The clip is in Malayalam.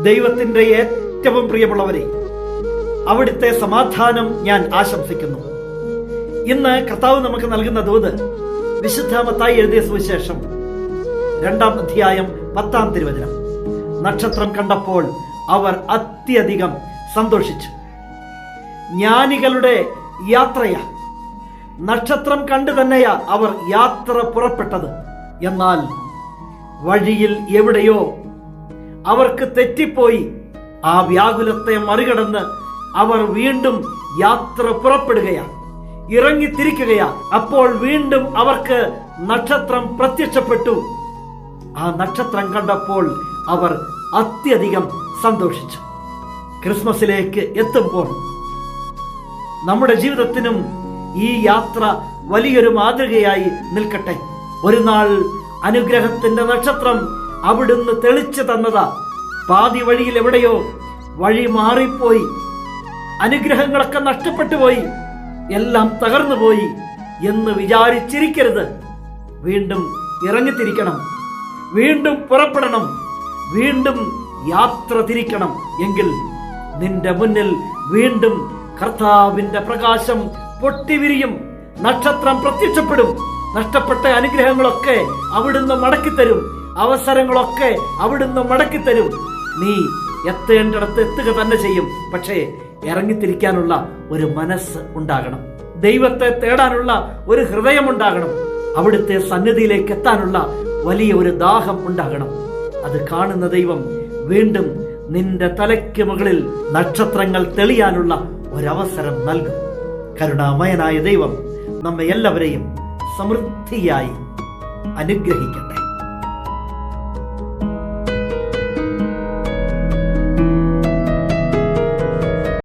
ദൈവത്തിന്റെ ഏറ്റവും പ്രിയമുള്ളവരെ, അവിടുത്തെ സമാധാനം ഞാൻ ആശംസിക്കുന്നു. ഇന്ന് കർത്താവ് നമുക്ക് നൽകുന്ന ദൂത് വിശുദ്ധ മത്തായി എഴുതിയ സുവിശേഷം 2-ാം അധ്യായം 10-ാം തിരുവചനം. നക്ഷത്രം കണ്ടപ്പോൾ അവർ അത്യധികം സന്തോഷിച്ചു. ജ്ഞാനികളുടെ യാത്രയാ, നക്ഷത്രം കണ്ടു തന്നെയാ അവർ യാത്ര പുറപ്പെട്ടത്. എന്നാൽ വഴിയിൽ എവിടെയോ അവർക്ക് തെറ്റിപ്പോയി. ആ വ്യാകുലത്തെ മറികടന്ന് അവർ വീണ്ടും യാത്ര പുറപ്പെടുകയാണ്, ഇറങ്ങിത്തിരിക്കുകയാ. അപ്പോൾ വീണ്ടും അവർക്ക് നക്ഷത്രം പ്രത്യക്ഷപ്പെട്ടു. ആ നക്ഷത്രം കണ്ടപ്പോൾ അവർ അത്യധികം സന്തോഷിച്ചു. ക്രിസ്മസിലേക്ക് എത്തുമ്പോൾ നമ്മുടെ ജീവിതത്തിനും ഈ യാത്ര വലിയൊരു മാതൃകയായി നിൽക്കട്ടെ. ഒരു നാൾ അനുഗ്രഹത്തിന്റെ നക്ഷത്രം അവിടുന്ന് തെളിച്ചു തന്നതാ. പാതി വഴിയിൽ എവിടെയോ വഴി മാറിപ്പോയി, അനുഗ്രഹങ്ങളൊക്കെ നഷ്ടപ്പെട്ടു പോയി, എല്ലാം തകർന്നു പോയി എന്ന് വിചാരിച്ചിരിക്കരുത്. വീണ്ടും ഇറങ്ങിത്തിരിക്കണം, വീണ്ടും പുറപ്പെടണം, വീണ്ടും യാത്ര തിരിക്കണം. എങ്കിൽ നിന്റെ മുന്നിൽ വീണ്ടും കർത്താവിന്റെ പ്രകാശം പൊട്ടിവിരിയും, നക്ഷത്രം പ്രത്യക്ഷപ്പെടും. നഷ്ടപ്പെട്ട അനുഗ്രഹങ്ങളൊക്കെ അവിടുന്ന് മടക്കിത്തരും, അവസരങ്ങളൊക്കെ അവിടുന്ന് മടക്കിത്തരും. നീ എത്തേണ്ടിടത്ത് എത്തുക തന്നെ ചെയ്യും. പക്ഷേ ഇറങ്ങിത്തിരിക്കാനുള്ള ഒരു മനസ്സ് ഉണ്ടാകണം, ദൈവത്തെ തേടാനുള്ള ഒരു ഹൃദയമുണ്ടാകണം, അവിടുത്തെ സന്നിധിയിലേക്ക് എത്താനുള്ള വലിയ ഒരു ദാഹം ഉണ്ടാകണം. അത് കാണുന്ന ദൈവം വീണ്ടും നിന്റെ തലയ്ക്ക് മുകളിൽ നക്ഷത്രങ്ങൾ തെളിയാനുള്ള ഒരവസരം നൽകും. കരുണാമയനായ ദൈവം നമ്മെ എല്ലാവരെയും സമൃദ്ധിയായി അനുഗ്രഹിക്കട്ടെ.